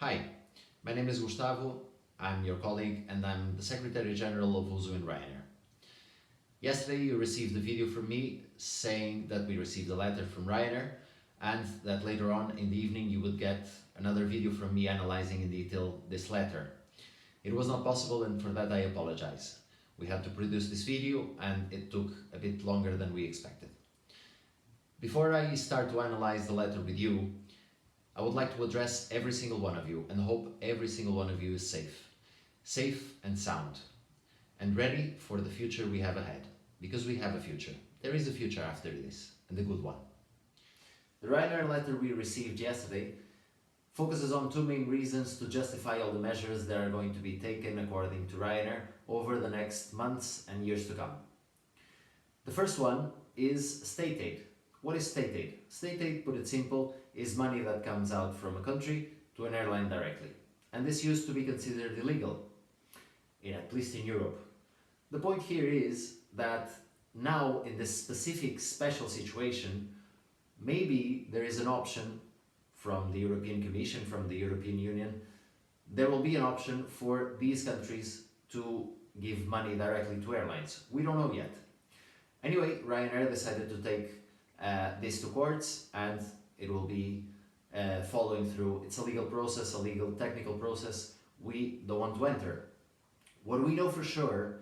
Hi, my name is Gustavo, I'm your colleague and I'm the Secretary General of USO Ryanair. Yesterday you received a video from me saying that we received a letter from Ryanair and that later on in the evening you would get another video from me analyzing in detail this letter. It was not possible and for that I apologize. We had to produce this video and it took a bit longer than we expected. Before I start to analyze the letter with you, I would like to address every single one of you and hope every single one of you is safe and sound, and ready for the future we have ahead, because we have a future. There is a future after this, and a good one. The Ryanair letter we received yesterday focuses on two main reasons to justify all the measures that are going to be taken according to Ryanair over the next months and years to come. The first one is state aid. What is state aid? State aid, put it simple, is money that comes out from a country to an airline directly. And this used to be considered illegal, at least in Europe. The point here is that now in this specific special situation, maybe there is an option from the European Commission, from the European Union, there will be an option for these countries to give money directly to airlines. We don't know yet. Anyway, Ryanair decided to take this to courts and it will be following through. It's a legal process, a legal technical process we don't want to enter. What we know for sure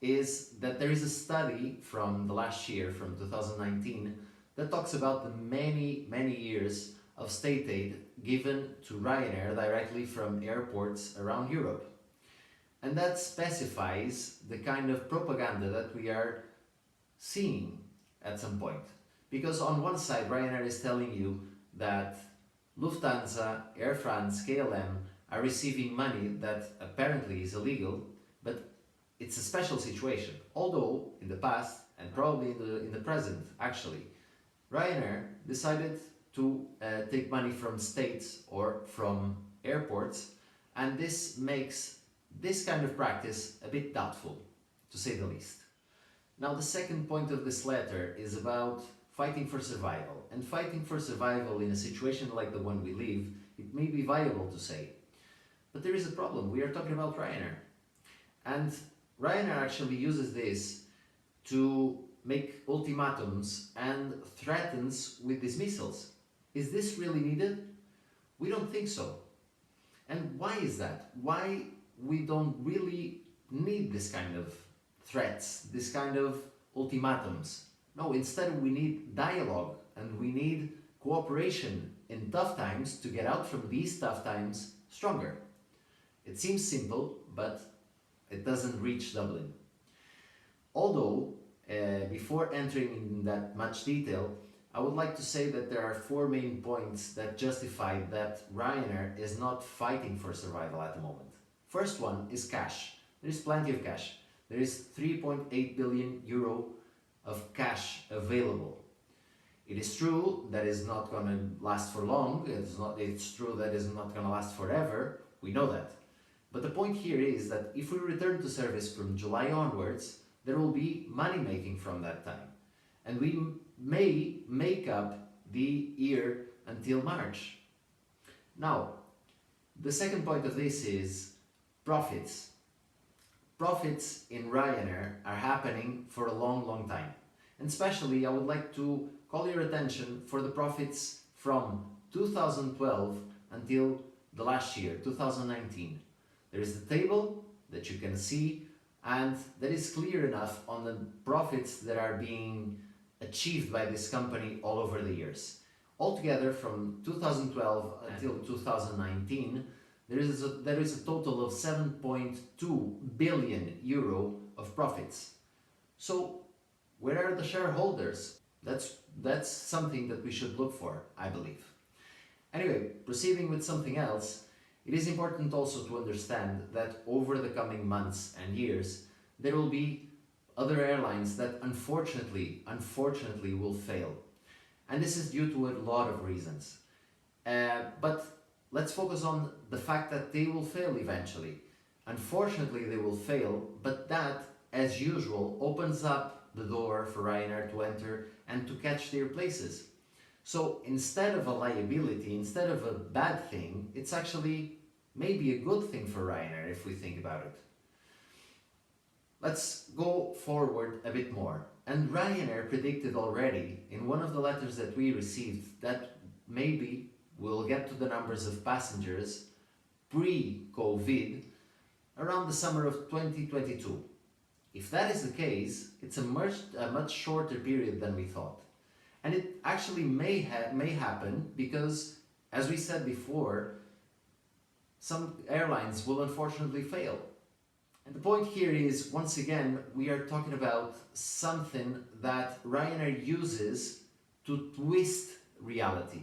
is that there is a study from the last year, from 2019, that talks about the many years of state aid given to Ryanair directly from airports around Europe. And that specifies the kind of propaganda that we are seeing at some point. Because on one side, Ryanair is telling you that Lufthansa, Air France, KLM are receiving money that apparently is illegal, but it's a special situation. Although in the past, and probably in the present actually, Ryanair decided to take money from states or from airports, and this makes this kind of practice a bit doubtful, to say the least. Now the second point of this letter is about fighting for survival. And fighting for survival in a situation like the one we live, it may be viable to say. But there is a problem. We are talking about Ryanair. And Ryanair actually uses this to make ultimatums and threatens with dismissals. Is this really needed? We don't think so. And why is that? Why we don't really need this kind of threats, this kind of ultimatums? No, instead we need dialogue and we need cooperation in tough times to get out from these tough times stronger. It seems simple, but it doesn't reach Dublin. Although, before entering in that much detail, I would like to say that there are four main points that justify that Ryanair is not fighting for survival at the moment. First one is cash. There is plenty of cash. There is 3.8 billion euro of cash available. It is true that it's not going to last for long. It's true that it's not going to last forever. We know that. But the point here is that if we return to service from July onwards, there will be money making from that time. And we may make up the year until March. Now, the second point of this is profits. Profits in Ryanair are happening for a long time. And especially I would like to call your attention for the profits from 2012 until the last year, 2019. There is a table that you can see and that is clear enough on the profits that are being achieved by this company all over the years. Altogether from 2012 until 2019, there is a total of 7.2 billion euro of profits. So where are the shareholders? That's something that we should look for, I believe. Anyway, proceeding with something else, it is important also to understand that over the coming months and years, there will be other airlines that unfortunately will fail. And this is due to a lot of reasons. But let's focus on the fact that they will fail eventually. Unfortunately, they will fail, but that, as usual, opens up the door for Ryanair to enter and to catch their places. So instead of a liability, instead of a bad thing, it's actually maybe a good thing for Ryanair if we think about it. Let's go forward a bit more. And Ryanair predicted already in one of the letters that we received that maybe we'll get to the numbers of passengers pre-COVID around the summer of 2022. If that is the case, it's a much shorter period than we thought. And it actually may happen because, as we said before, some airlines will unfortunately fail. And the point here is, once again, we are talking about something that Ryanair uses to twist reality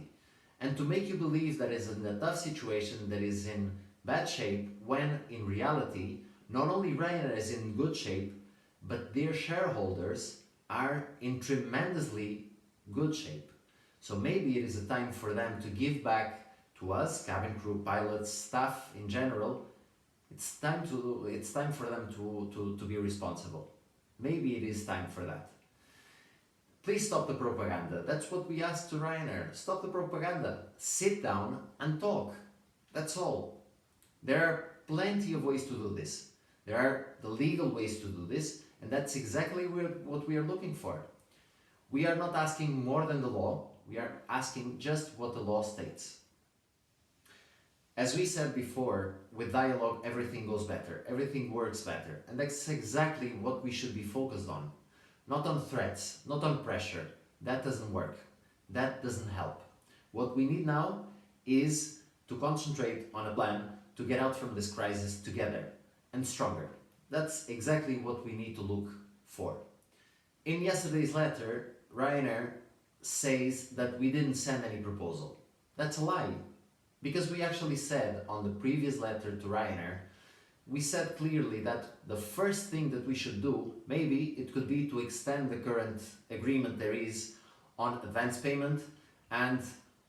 and to make you believe that it's in a tough situation, that is in bad shape, when in reality, not only Ryanair is in good shape, but their shareholders are in tremendously good shape. So maybe it is a time for them to give back to us, cabin crew, pilots, staff in general. It's time for them to be responsible. Maybe it is time for that. Please stop the propaganda. That's what we ask to Ryanair. Stop the propaganda. Sit down and talk. That's all. There are plenty of ways to do this. There are the legal ways to do this, and that's exactly what we are looking for. We are not asking more than the law. We are asking just what the law states. As we said before, with dialogue, everything goes better, everything works better. And that's exactly what we should be focused on. Not on threats, not on pressure. That doesn't work. That doesn't help. What we need now is to concentrate on a plan to get out from this crisis together and stronger. That's exactly what we need to look for. In yesterday's letter, Ryanair says that we didn't send any proposal. That's a lie. Because we actually said on the previous letter to Ryanair, we said clearly that the first thing that we should do, maybe it could be to extend the current agreement there is on advance payment and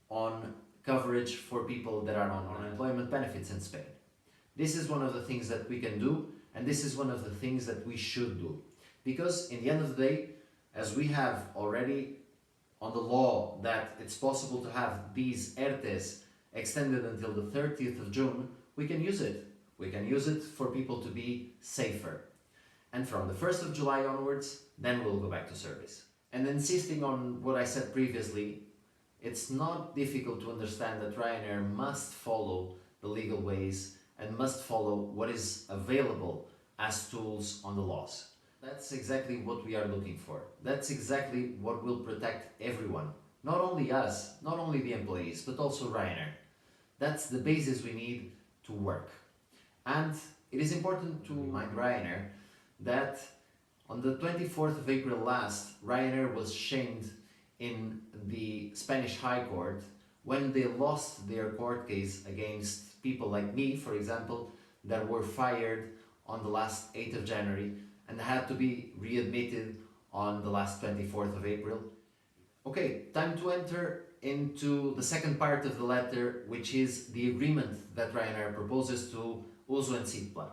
on coverage for people that are on unemployment benefits in Spain. This is one of the things that we can do, and this is one of the things that we should do. Because in the end of the day, as we have already on the law that it's possible to have these ERTEs extended until the 30th of June, we can use it. We can use it for people to be safer. And from the 1st of July onwards, then we'll go back to service. And insisting on what I said previously, it's not difficult to understand that Ryanair must follow the legal ways and must follow what is available as tools on the laws. That's exactly what we are looking for. That's exactly what will protect everyone. Not only us, not only the employees, but also Ryanair. That's the basis we need to work. And it is important to remind Ryanair that on the 24th of April last, Ryanair was shamed in the Spanish High Court when they lost their court case against people like me, for example, that were fired on the last 8th of January and had to be readmitted on the last 24th of April. Okay, time to enter into the second part of the letter, which is the agreement that Ryanair proposes to USO and SIPLA.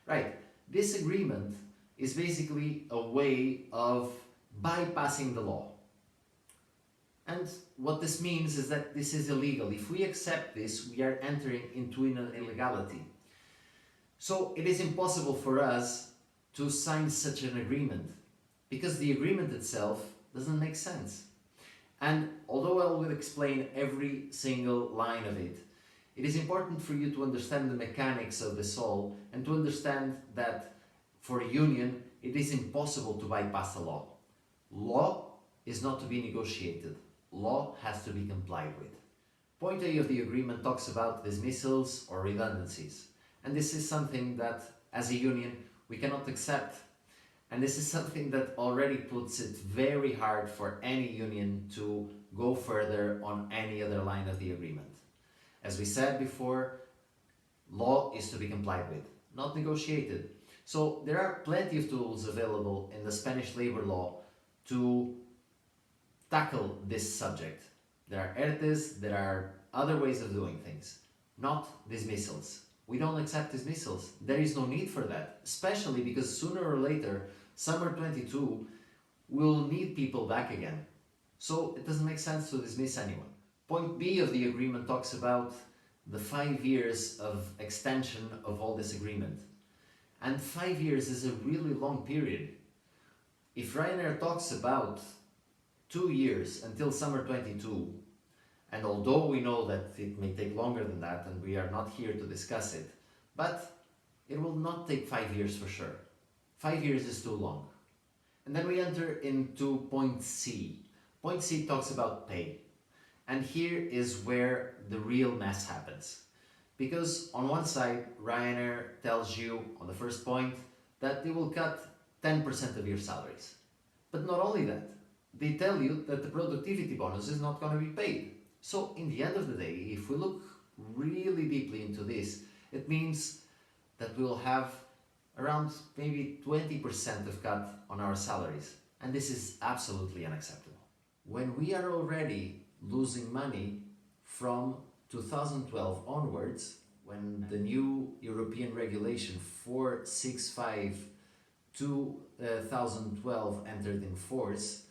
Right, this agreement is basically a way of bypassing the law. And what this means is that this is illegal. If we accept this, we are entering into an illegality. So it is impossible for us to sign such an agreement because the agreement itself doesn't make sense. And although I will explain every single line of it, it is important for you to understand the mechanics of this all and to understand that for a union, it is impossible to bypass the law. Law is not to be negotiated. Law has to be complied with. Point A of the agreement talks about dismissals or redundancies. And this is something that, as a union, we cannot accept. And this is something that already puts it very hard for any union to go further on any other line of the agreement. As we said before, law is to be complied with, not negotiated. So there are plenty of tools available in the Spanish labor law to tackle this subject. There are ERTEs, there are other ways of doing things, not dismissals. We don't accept dismissals. There is no need for that, especially because sooner or later, summer 22, we'll need people back again. So it doesn't make sense to dismiss anyone. Point B of the agreement talks about the 5 years of extension of all this agreement. And 5 years is a really long period. If Ryanair talks about 2 years until summer 22, and although we know that it may take longer than that and we are not here to discuss it, but it will not take 5 years for sure. 5 years is too long. And then we enter into point C. Point C talks about pay. And here is where the real mess happens. Because on one side, Ryanair tells you on the first point that they will cut 10% of your salaries. But not only that, they tell you that the productivity bonus is not going to be paid. So in the end of the day, if we look really deeply into this, it means that we will have around maybe 20% of cut on our salaries. And this is absolutely unacceptable. When we are already losing money from 2012 onwards, when the new European regulation 465/2012 entered in force,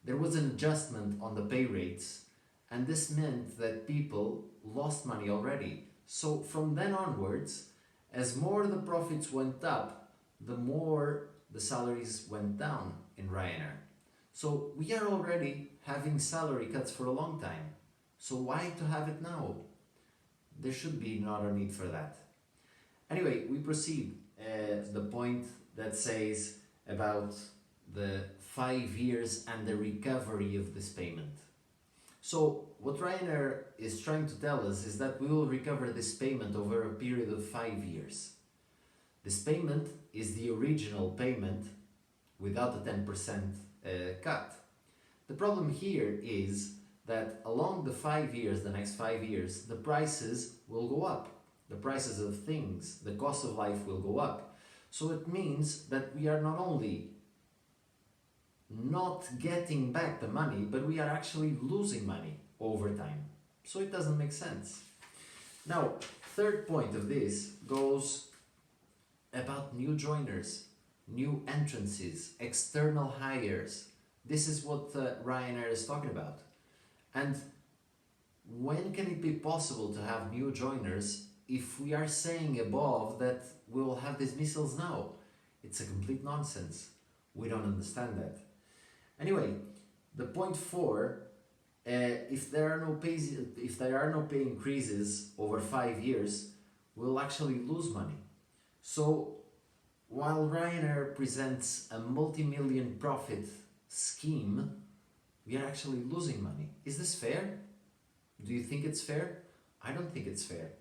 there was an adjustment on the pay rates, and this meant that people lost money already. So from then onwards, as more the profits went up, the more the salaries went down in Ryanair. So we are already having salary cuts for a long time. So why to have it now? There should be not a need for that. Anyway, we proceed. The point that says about the 5 years and the recovery of this payment. So what Ryanair is trying to tell us is that we will recover this payment over a period of 5 years. This payment is the original payment without the 10% cut. The problem here is that along the 5 years, the next 5 years, the prices will go up. The prices of things, the cost of life will go up. So it means that we are not only not getting back the money, but we are actually losing money over time. So it doesn't make sense. Now, third point of this goes about new joiners, new entrances, external hires. This is what Ryanair is talking about. And when can it be possible to have new joiners if we are saying above that we will have dismissals now? It's a complete nonsense. We don't understand that. Anyway, the point 4, if there are no pay increases over 5 years, we'll actually lose money. So while Ryanair presents a multi-million profit scheme, we are actually losing money. Is this fair? Do you think it's fair? I don't think it's fair.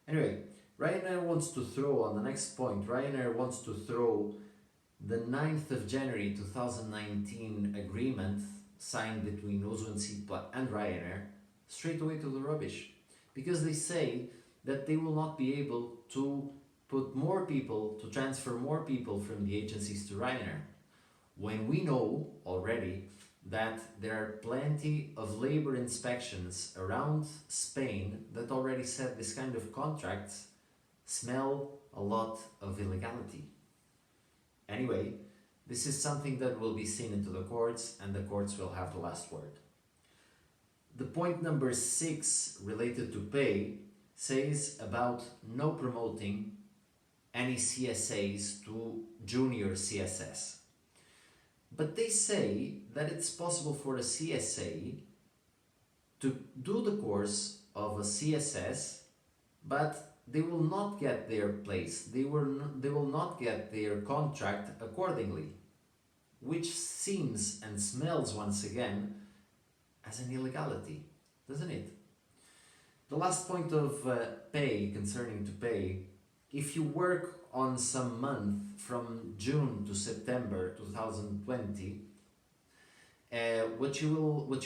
Anyway, Ryanair wants to throw, on the next point, Ryanair wants to throw the 9th of January 2019 agreement signed between USO and Ryanair straight away to the rubbish. Because they say that they will not be able to put more people, to transfer more people from the agencies to Ryanair. When we know already that there are plenty of labor inspections around Spain that already said this kind of contracts smell a lot of illegality. Anyway, this is something that will be seen into the courts, and the courts will have the last word. The point number 6 related to pay says about no promoting any CSAs to junior CSS. But they say that it's possible for a CSA to do the course of a CSS, but they will not get their place, they will not get their contract accordingly, which seems and smells once again as an illegality, doesn't it? The last point of pay, concerning to pay, if you work on some month from June to September 2020, what you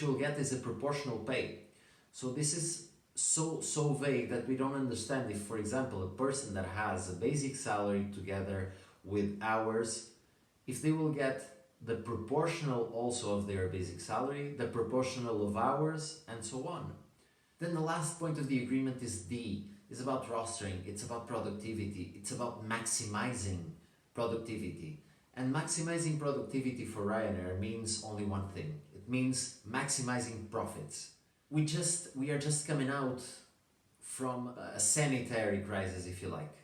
will get is a proportional pay. So this is so vague that we don't understand if, for example, a person that has a basic salary together with hours, if they will get the proportional also of their basic salary, the proportional of hours, and so on. Then the last point of the agreement is D. It's about rostering, it's about productivity, it's about maximizing productivity. And maximizing productivity for Ryanair means only one thing. It It means maximizing profits. We are just coming out from a sanitary crisis, if you like,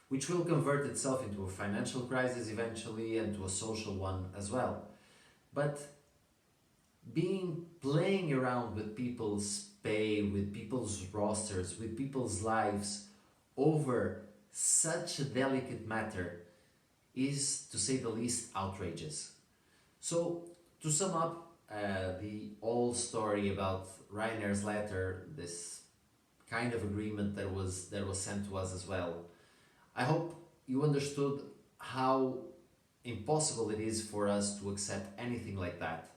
which will convert itself into a financial crisis eventually and to a social one as well. But playing around with people's pay, with people's rosters, with people's lives over such a delicate matter is, to say the least, outrageous. So, to sum up the whole story about Ryanair's letter, this kind of agreement that was sent to us as well, I hope you understood how impossible it is for us to accept anything like that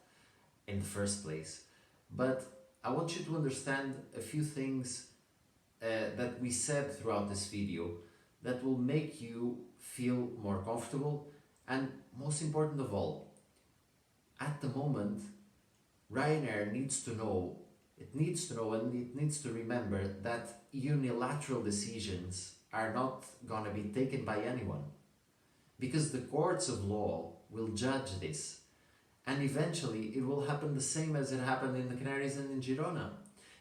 in the first place. But I want you to understand a few things that we said throughout this video that will make you feel more comfortable, and most important of all, at the moment, Ryanair needs to know and it needs to remember that unilateral decisions are not going to be taken by anyone, because the courts of law will judge this, and eventually it will happen the same as it happened in the Canaries and in Girona.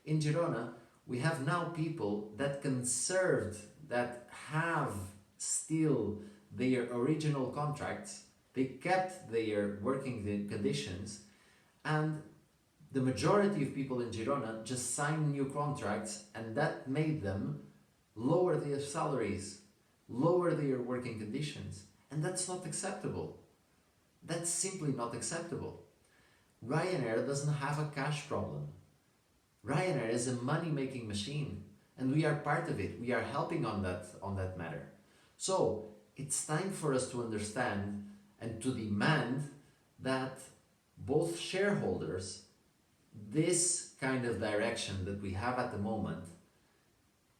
In Girona, we have now people that conserved, that have still their original contracts, they kept their working conditions, and the majority of people in Girona just signed new contracts, and that made them lower their salaries, lower their working conditions, and that's not acceptable. That's simply not acceptable. Ryanair doesn't have a cash problem. Ryanair is a money-making machine, and we are part of it. We are helping on that matter. So it's time for us to understand and to demand that both shareholders, this kind of direction that we have at the moment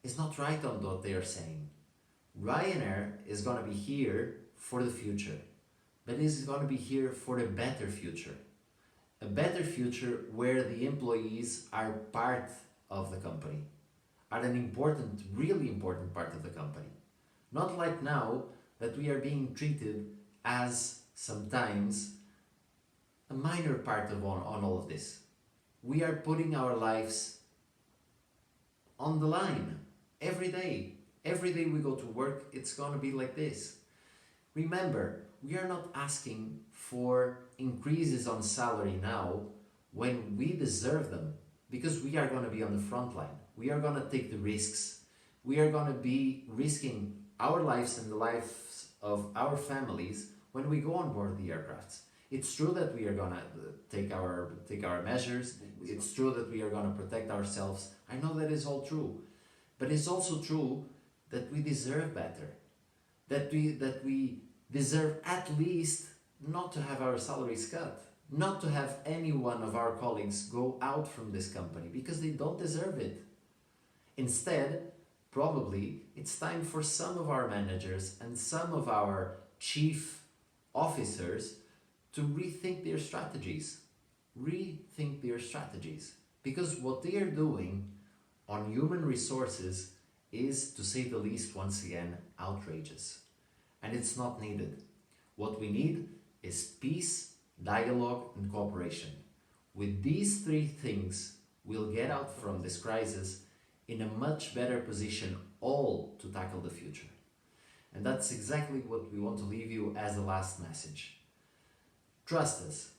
is not right on what they are saying. Ryanair is going to be here for the future, but is going to be here for a better future. A better future where the employees are part of the company, are an important, really important part of the company. Not like now that we are being treated as sometimes a minor part of on all of this. We are putting our lives on the line every day. Every day we go to work, it's going to be like this. Remember, we are not asking for increases on salary now when we deserve them, because we are going to be on the front line. We are going to take the risks. We are going to be risking our lives and the lives of our families when we go on board the aircrafts. It's true that we are going to take our measures. It's true that we are going to protect ourselves. I know that is all true. But it's also true that we deserve better. That we deserve at least not to have our salaries cut. Not to have any one of our colleagues go out from this company, because they don't deserve it. Instead, probably it's time for some of our managers and some of our chief officers to rethink their strategies. Rethink their strategies. Because what they are doing on human resources is, to say the least, once again, outrageous. And it's not needed. What we need is peace, dialogue, and cooperation. With these three things, we'll get out from this crisis in a much better position, all to tackle the future. And that's exactly what we want to leave you as the last message. Trust us.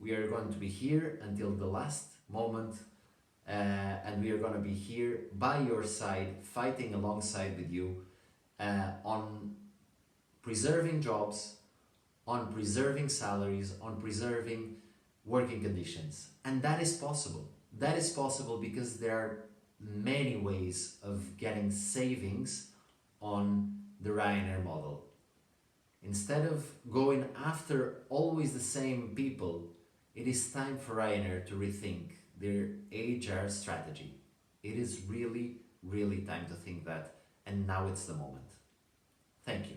We are going to be here until the last moment, and we are going to be here by your side, fighting alongside with you on preserving jobs, on preserving salaries, on preserving working conditions. And that is possible. That is possible because there are many ways of getting savings on the Ryanair model. Instead of going after always the same people, it is time for Ryanair to rethink their HR strategy. It is really, really time to think that, and now it's the moment. Thank you.